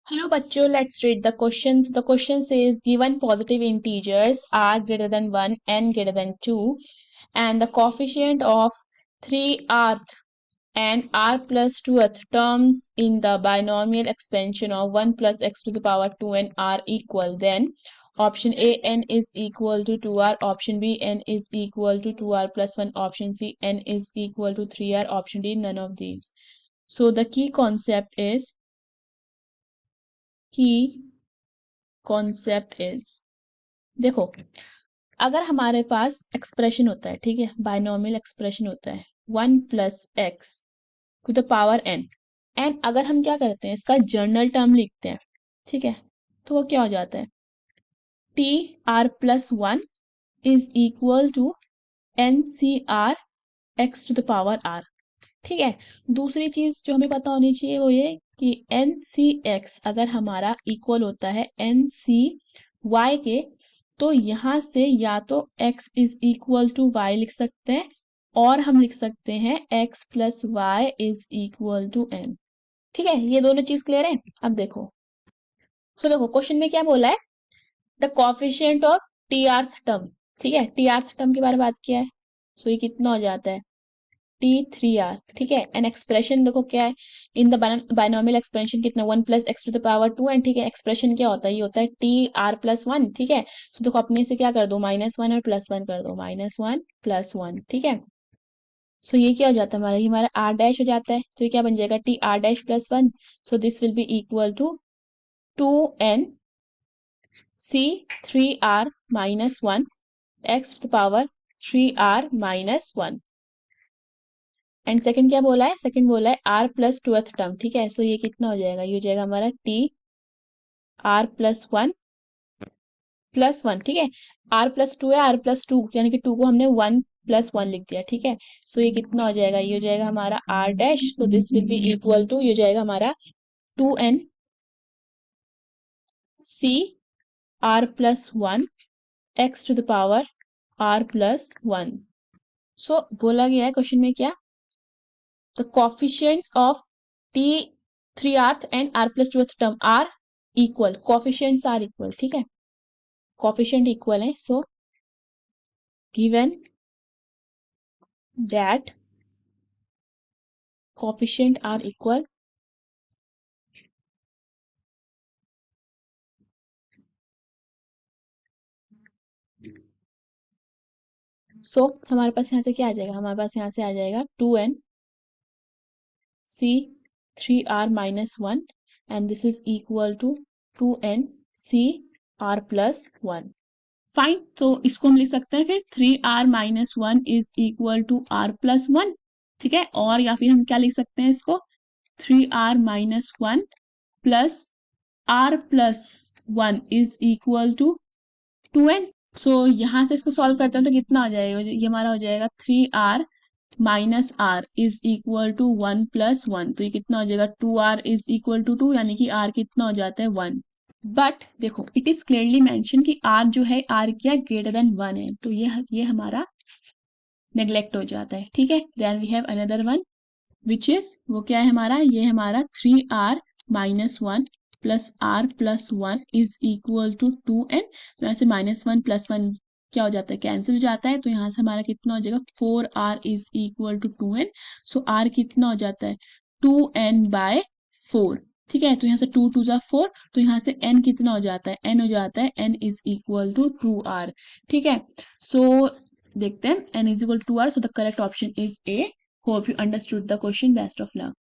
Hello bachcho, let's read the question. So the question says given positive integers r greater than 1, n greater than 2 and the coefficient of 3rth and r plus 2th terms in the binomial expansion of 1 plus x to the power 2n are equal, then option A n is equal to 2r, option B n is equal to 2r plus 1, option C n is equal to 3r, option D none of these. So the key concept is देखो, अगर हमारे पास expression होता है, ठीक है, binomial expression होता है 1 plus x to the power n, and अगर हम क्या करते हैं इसका जर्नल टर्म लिखते हैं, ठीक है, तो वो क्या हो जाता है t r plus 1 is equal to n c r x to the power r. ठीक है, दूसरी चीज जो हमें पता होनी चाहिए वो ये कि एन सी एक्स अगर हमारा इक्वल होता है एन सी वाई के, तो यहाँ से या तो x is equal to y लिख सकते हैं और हम लिख सकते हैं x plus y is equal to n। ठीक है, ये दोनों चीज क्लियर है। अब देखो, देखो क्वेश्चन में क्या बोला है, द कॉफिशिएंट ऑफ टी आर्थ टर्म। ठीक है, टी आर्थ टर्म के बारे में बात किया है, ये कितना हो जाता है टी थ्री आर। ठीक है, एंड एक्सप्रेशन देखो क्या है इन द बाइनोमियल एक्सप्रेशन कितना 1 plus x to the power 2 and ठीक है, एक्सप्रेशन क्या होता है ये होता है टी आर प्लस 1। ठीक है, देखो अपने से क्या कर दो -1 और +1 कर दो, -1 +1। ठीक है, ये क्या हो जाता है हमारा, ये हमारा आर डैश हो जाता है, तो ये क्या बन जाएगा t r dash plus 1। This will be equal to 2n c 3r -1 x to the power 3r -1। And second क्या बोला है, सेकंड बोला है आर प्लस टूथ टर्म। ठीक है, ये कितना हो जाएगा, ये हो जाएगा हमारा टी आर प्लस 1 प्लस 1। ठीक है, आर प्लस 2 है, आर प्लस 2 यानी कि 2 को हमने 1 प्लस 1 लिख दिया। ठीक है, ये कितना हो जाएगा, ये हो जाएगा हमारा r dash, this will be equal to, ये हो जाएगा हमारा 2n c r plus 1 x to the power r plus 1। बोला गया है क्वेश्चन में क्या, the coefficients of t 3rth and r plus 2th term are equal, coefficients are equal। ठीक है, coefficient equal है, given that coefficient are equal, हमारे पास यहाँ से क्या आ जाएगा, हमारे पास यहाँ से आ जाएगा 2n c 3r minus 1 and this is equal to 2n c r plus 1। Fine, इसको हम लिख सकते हैं फिर 3r-1 is equal to r plus 1। ठीक है, और या फिर हम क्या लिख सकते हैं इसको 3r-1 plus r plus 1 is equal to 2n। यहां से इसको सॉल्व करते हैं तो कितना हो जाएगा, ये हमारा हो जाएगा 3r minus r is equal to 1 plus 1, तो ये कितना हो जाएगा 2r इज इक्वल टू 2, यानी कि r कितना हो जाता है 1। बट देखो इट इज क्लियरली मेंशन कि r जो है r क्या ग्रेटर देन 1 है, तो ये हमारा नेग्लेक्ट हो जाता है। ठीक है, then we have another one which is, वो क्या है हमारा, ये हमारा 3r-1 plus r plus 1 is equal to 2n। तो यहाँ से -1 + 1 क्या हो जाता है, कैंसिल हो जाता है, तो यहाँ से हमारा कितना हो जाएगा 4r is equal to 2n। r कितना हो जाता है 2n/4। ठीक है, तो यहाँ से 2 2 जा 4, तो यहाँ से n कितना हो जाता है, n हो जाता है n is equal to 2r। ठीक है, देखते हैं n is equal to 2r, the correct option is a. Hope you understood the question, best of luck.